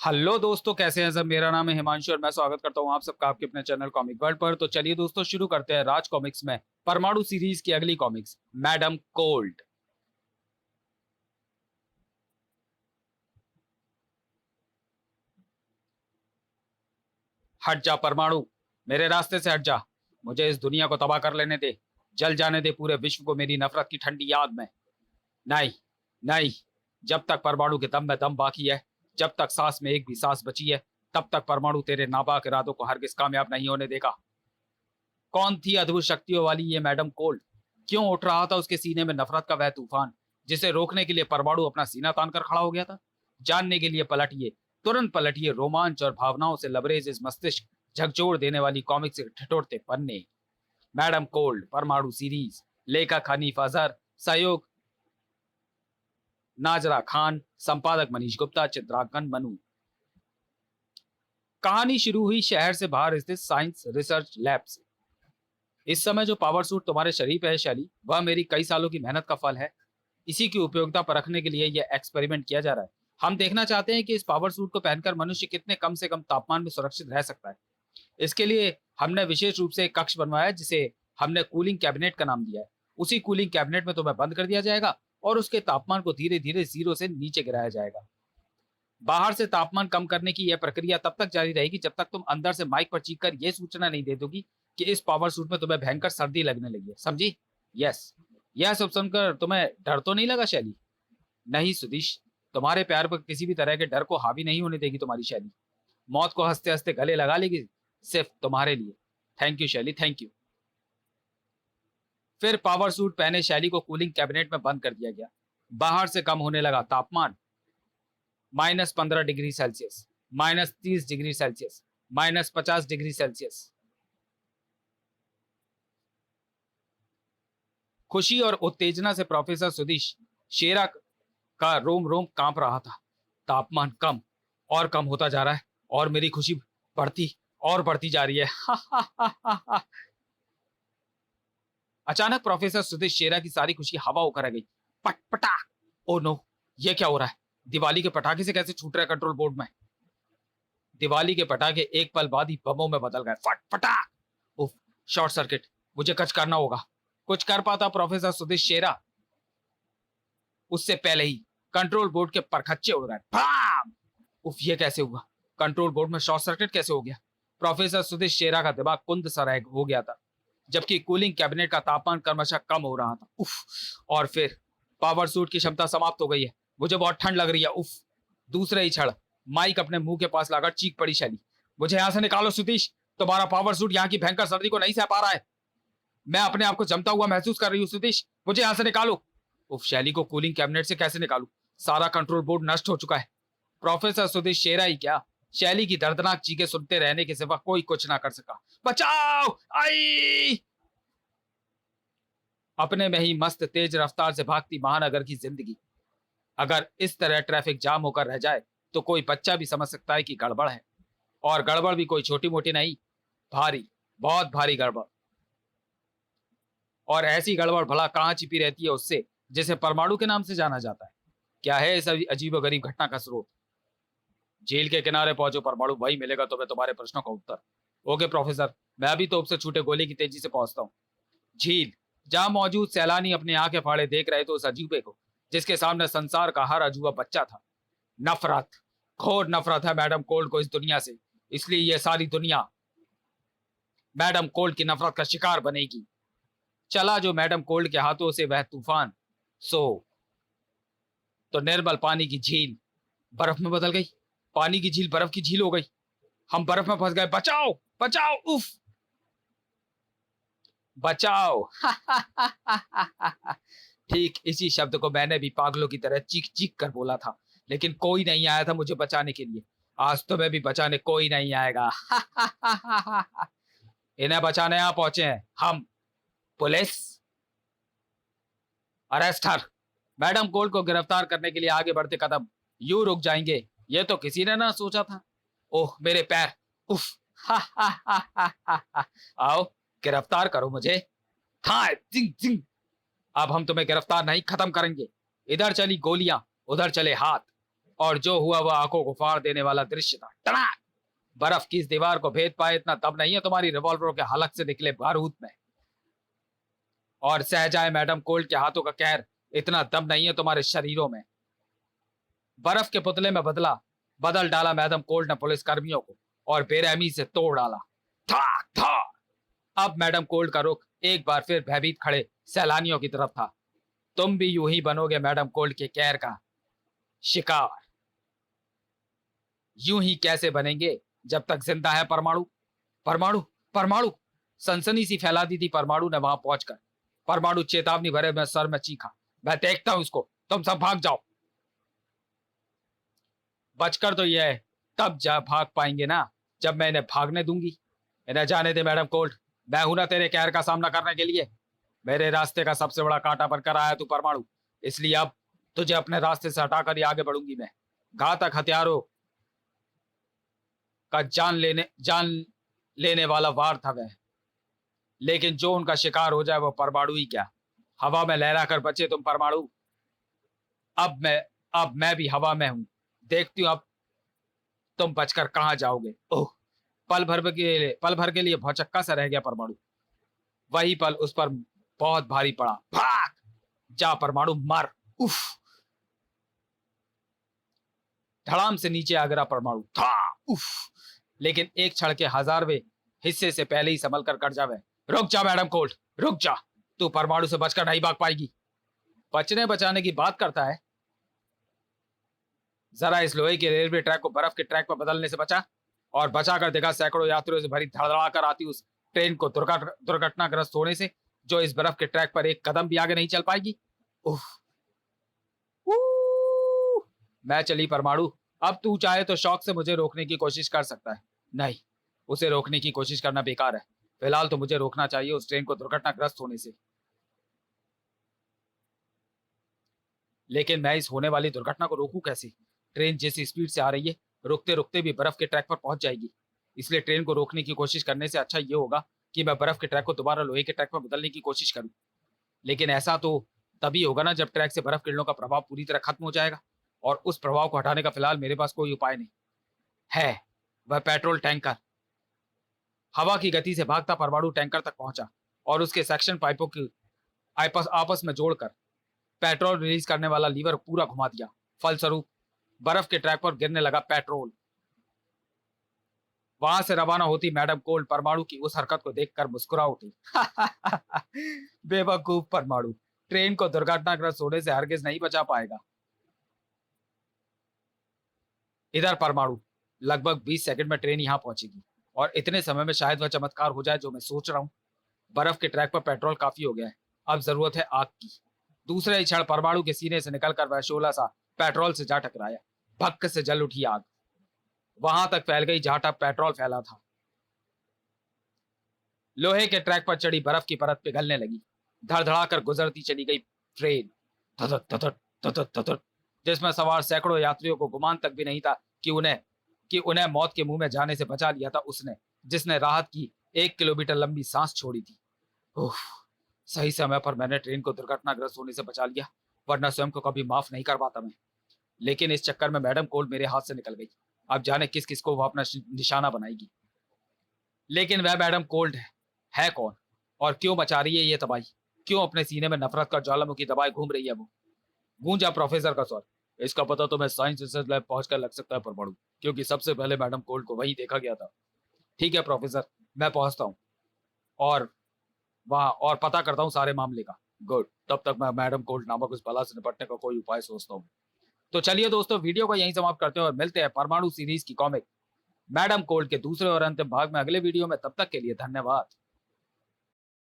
Hello दोस्तों, कैसे हैं सब। मेरा नाम है हिमांशु और मैं स्वागत करता हूं आप सबका आपके अपने चैनल कॉमिक वर्ल्ड पर। तो चलिए दोस्तों, शुरू करते हैं राज कॉमिक्स में परमाणु सीरीज की अगली कॉमिक्स, मैडम कोल्ड। हट जा परमाणु, मेरे रास्ते से हट जा। मुझे इस दुनिया को तबाह कर लेने दे, जल जाने दे पूरे विश्व को मेरी नफरत की ठंडी याद में। नहीं, नहीं, जब तक परमाणु के दम में दम बाकी है, जब तक सांस में एक भी सांस बची है, तब तक परमाणु तेरे नापाक इरादों को हरगिज कामयाब नहीं होने देगा। कौन थी अद्भुत शक्तियों वाली ये मैडम कोल्ड? क्यों उठ रहा था उसके सीने में नफरत का वह तूफान, जिसे रोकने के लिए परमाणु अपना सीना तान कर खड़ा हो गया था? जानने के लिए पलटिए, तुरंत पलटिए रोमांच और भावनाओं से लबरेज इस मस्तिष्क झकझोर देने वाली कॉमिक्स के ठिठुरते पन्ने। मैडम कोल्ड परमाणु सीरीज, लेखक हनीफ अजहर, सहयोग नाजरा खान, संपादक मनीष गुप्ता, चित्रांकन मनु। कहानी शुरू हुई शहर से बाहर स्थित साइंस रिसर्च लैब से। इस समय जो पावर सूट तुम्हारे शरीर पे है शैली, वह मेरी कई सालों की मेहनत का फल है। इसी की उपयोगिता परखने के लिए यह एक्सपेरिमेंट किया जा रहा है। हम देखना चाहते हैं कि इस पावर सूट को पहनकर मनुष्य कितने कम से कम तापमान में सुरक्षित रह सकता है। इसके लिए हमने विशेष रूप से एक कक्ष बनवाया है, जिसे हमने कूलिंग कैबिनेट का नाम दिया है। उसी कूलिंग कैबिनेट में तुम्हें बंद कर दिया जाएगा और उसके तापमान को धीरे धीरे जीरो से नीचे गिराया जाएगा। बाहर से तापमान कम करने की यह प्रक्रिया तब तक जारी रहेगी जब तक तुम अंदर से माइक पर चीख कर यह सूचना नहीं दे दोगी कि इस पावर सूट में तुम्हें भयंकर सर्दी लगने लगी है। समझी? यस। यह सब सुनकर तुम्हें डर तो नहीं लगा शैली? नहीं सुदीश, तुम्हारे प्यार पर किसी भी तरह के डर को हावी नहीं होने देगी तुम्हारी शैली। मौत को हंसते हंसते गले लगा लेगी सिर्फ तुम्हारे लिए। थैंक यू शैली, थैंक यू। फिर पावर सूट पहने शैली को कूलिंग कैबिनेट में बंद कर दिया गया। बाहर से कम होने लगा तापमान। -15 degree Celsius, -30 degree Celsius, -50 degree Celsius. खुशी और उत्तेजना से प्रोफेसर सुदीश शेरा का रोम रोम कांप रहा था। तापमान कम और कम होता जा रहा है और मेरी खुशी बढ़ती और बढ़ती जा रही है। अचानक प्रोफेसर सुदेश शेरा की सारी खुशी हवा होकर रह गई। पट पटा। ओ नो, ये क्या हो रहा है? दिवाली के पटाखे से कैसे छूट रहे कंट्रोल बोर्ड में? दिवाली के पटाखे एक पल बाद ही बमों में बदल गए। फट फटा। उफ, शॉर्ट सर्किट। मुझे कुछ करना होगा। कुछ कर पाता प्रोफेसर सुदेश शेरा, उससे पहले ही कंट्रोल बोर्ड के परखच्चे उड़ गए। भाम! उफ, ये कैसे हुआ? कंट्रोल बोर्ड में शॉर्ट सर्किट कैसे हो गया? प्रोफेसर सुदेश शेरा का दिमाग कुंद सा हो गया था, जबकि कूलिंग कैबिनेट का तापमान क्रमशः कम हो रहा था। उफ! और फिर पावर सूट की क्षमता समाप्त हो गई है। मुझे बहुत ठंड लग रही है। उफ! दूसरे ही क्षण माइक अपने मुंह के पास लाकर चीख पड़ी शैली। मुझे यहां से निकालो सुतीश, तुम्हारा पावर सूट यहाँ की भयंकर सर्दी को नहीं सह पा रहा है। मैं अपने आप को जमता हुआ महसूस कर रही हूँ सुतीश, मुझे यहाँ से निकालो। उफ! शैली को कूलिंग कैबिनेट से कैसे निकालू? सारा कंट्रोल बोर्ड नष्ट हो चुका है। प्रोफेसर सुदेश शेरा ही क्या, शैली की दर्दनाक चीखें सुनते रहने के सिवा कोई कुछ ना कर सका। बचाओ! आई! अपने में ही मस्त तेज रफ्तार से भागती महानगर की जिंदगी अगर इस तरह ट्रैफिक जाम होकर रह जाए तो कोई बच्चा भी समझ सकता है कि गड़बड़ है। और गड़बड़ भी कोई छोटी मोटी नहीं, भारी, बहुत भारी गड़बड़। और ऐसी गड़बड़ भला कहाँ छिपी रहती है उससे जिसे परमाणु के नाम से जाना जाता है? क्या है इस अजीबो गरीब घटना का स्रोत? झील के किनारे पहुंचो परमाणु, वही मिलेगा तुम्हें तुम्हारे प्रश्नों का उत्तर। ओके प्रोफेसर, मैं अभी तोप से छूटे गोली की तेजी से पहुंचता हूँ। झील, जहां मौजूद सैलानी अपने आंखें फाड़े देख रहे थे उस अजूबे को, जिसके सामने संसार का हर अजूबा बच्चा था। नफरत, घोर नफरत है मैडम कोल्ड को इस दुनिया से, इसलिए यह सारी दुनिया मैडम कोल्ड की नफरत का शिकार बनेगी। चला जो मैडम कोल्ड के हाथों से वह तूफान, सो तो निर्मल पानी की झील बर्फ में बदल गई। पानी की झील बर्फ की झील हो गई। हम बर्फ में फंस गए। बचाओ! बचाओ! उफ! बचाओ! ठीक इसी शब्द को मैंने भी पागलों की तरह चीख चीख कर बोला था, लेकिन कोई नहीं आया था मुझे बचाने के लिए। आज तुम्हें भी बचाने कोई नहीं आएगा। इन्हें बचाने यहां पहुंचे हैं हम, पुलिस। अरेस्ट हर। मैडम कोल्ड को गिरफ्तार करने के लिए आगे बढ़ते कदम यूं रुक जाएंगे, ये तो किसी ने ना सोचा था। ओह मेरे पैर! उफ! आओ, गिरफ्तार करो मुझे। हाँ, जिंग जिंग। अब हम तुम्हें गिरफ्तार नहीं, खत्म करेंगे। इधर चली गोलियां, उधर चले हाथ, और जो हुआ वह आंखों को फाड़ देने वाला दृश्य था। टनाक! बर्फ की इस दीवार को भेद पाए इतना दम नहीं है तुम्हारी रिवॉल्वरों के हलक से निकले बारूद में, और सह जाए मैडम कोल्ड के हाथों का कहर इतना दम नहीं है तुम्हारे शरीरों में। बर्फ के पुतले में बदल डाला मैडम कोल्ड ने पुलिस कर्मियों को और बेरहमी से तोड़ डाला। था था। अब मैडम कोल्ड का रुख एक बार फिर भयभीत खड़े सैलानियों की तरफ था। तुम भी यूं ही बनोगे मैडम कोल्ड के कहर का शिकार। यूं ही कैसे बनेंगे जब तक जिंदा है परमाणु। परमाणु परमाणु सनसनी सी फैला दी थी परमाणु ने वहां पहुंचकर। परमाणु चेतावनी भरे में सर में चीखा, मैं देखता हूं इसको, तुम सब भाग जाओ। बचकर तो यह तब जा भाग पाएंगे ना जब मैं इन्हें भागने दूंगी। इन्हें जाने दे मैडम कोल्ड, मैं हूं ना तेरे कहर का सामना करने के लिए। मेरे रास्ते का सबसे बड़ा कांटा बनकर आया तू परमाणु, इसलिए अब तुझे अपने रास्ते से हटाकर ही आगे बढ़ूंगी मैं। घातक हथियारों का जान लेने वाला वार था वह, लेकिन जो उनका शिकार हो जाए वो परमाणु ही क्या, हवा में लहरा कर बचे तुम परमाणु। अब मैं भी हवा में हूं, देखती हूं अब तुम बचकर कहां जाओगे। ओह, पल भर के लिए भौचक्का सा रह गया परमाणु। वही पल उस पर बहुत भारी पड़ा। भाग जा परमाणु, मर। उफ। धड़ाम से नीचे आ गिरा परमाणु। था उफ। लेकिन एक क्षण के हजारवें हिस्से से पहले ही संभल कर कट जावे। रुक जा मैडम कोल्ड, रुक जा, तू परमाणु से बचकर नहीं भाग पाएगी। बचने बचाने की बात करता है, जरा इस लोहे के रेलवे ट्रैक को बर्फ के ट्रैक पर बदलने से बचा, और बचाकर देखा सैकड़ों यात्रियों से भरी धड़धड़ाकर आती उस ट्रेन को दुर्घटनाग्रस्त होने से, जो इस बर्फ के ट्रैक पर एक कदम भी आगे नहीं चल पाएगी। उफ। मैं चली परमाणु, अब तू चाहे तो शौक से मुझे रोकने की कोशिश कर सकता है। नहीं, उसे रोकने की कोशिश करना बेकार है। फिलहाल तो मुझे रोकना चाहिए उस ट्रेन को दुर्घटनाग्रस्त होने से। लेकिन मैं इस होने वाली दुर्घटना को रोकूं कैसे? ट्रेन जिस स्पीड से आ रही है, रुकते रुकते भी बर्फ के ट्रैक पर पहुंच जाएगी। इसलिए ट्रेन को रोकने की कोशिश करने से अच्छा ये होगा कि मैं बर्फ के ट्रैक को दोबारा लोहे के ट्रैक पर बदलने की कोशिश करूं। लेकिन ऐसा तो तभी होगा ना जब ट्रैक से बर्फ किरणों का प्रभाव पूरी तरह खत्म हो जाएगा, और उस प्रभाव को हटाने का फिलहाल मेरे पास कोई उपाय नहीं है। वह पेट्रोल टैंकर। हवा की गति से भागता परमाणु टैंकर तक पहुंचा और उसके सेक्शन पाइपों की आपस में जोड़कर पेट्रोल रिलीज करने वाला लीवर पूरा घुमा दिया। फलस्वरूप बर्फ के ट्रैक पर गिरने लगा पेट्रोल। वहां से रवाना होती मैडम कोल्ड परमाणु की उस हरकत को देखकर मुस्कुरा उठी। बेवकूफ परमाणु, ट्रेन को दुर्घटनाग्रस्त होने से हरगिज नहीं बचा पाएगा। इधर परमाणु, लगभग 20 सेकंड में ट्रेन यहां पहुंचेगी, और इतने समय में शायद वह चमत्कार हो जाए जो मैं सोच रहा हूं। बर्फ के ट्रैक पर पेट्रोल काफी हो गया है, अब जरूरत है आग की। दूसरे ही क्षण परमाणु के सीने से निकलकर वह शोला सा पेट्रोल से जा टकराया। भक्क से जल उठी आग, वहां तक फैल गई जहां तक पेट्रोल फैला था। लोहे के ट्रैक पर चढ़ी बर्फ की परत पिघलने लगी। धड़धड़ाकर गुजरती चली गई ट्रेन, थथट थथट थथट थथट, जिसमें सवार सैकड़ों यात्रियों को गुमान तक भी नहीं था कि उन्हें मौत के मुंह में जाने से बचा लिया था उसने, जिसने राहत की 1 किलोमीटर लंबी सांस छोड़ी थी। उफ, सही समय पर मैंने ट्रेन को दुर्घटनाग्रस्त होने से बचा लिया, वरना स्वयं को कभी माफ नहीं कर पाता मैं। लेकिन इस चक्कर में मैडम कोल्ड मेरे हाथ से निकल गई। अब जाने किस किस को वह अपना निशाना बनाएगी। लेकिन वह मैडम कोल्ड है कौन, और क्यों मचा रही है ये तबाही? क्यों अपने सीने में नफरत का ज्वालामुखी दबाए घूम रही है वो? गूंजा प्रोफेसर का स्वर। इसका पता तुम्हें साइंस रिसर्च लैब पहुंचकर लग सकता है परमाणु, क्योंकि सबसे पहले मैडम कोल्ड को वहीं देखा गया था। ठीक है प्रोफेसर, मैं पहुंचता हूँ और वहां और पता करता हूँ सारे मामले का। गुड, तब तक मैं मैडम कोल्ड नामक उस बला से निपटने का कोई उपाय सोचता हूँ। तो चलिए दोस्तों, वीडियो को यहीं समाप्त करते हैं और मिलते हैं परमाणु सीरीज की कॉमिक मैडम कोल्ड के दूसरे और अंतिम भाग में अगले वीडियो में। तब तक के लिए धन्यवाद।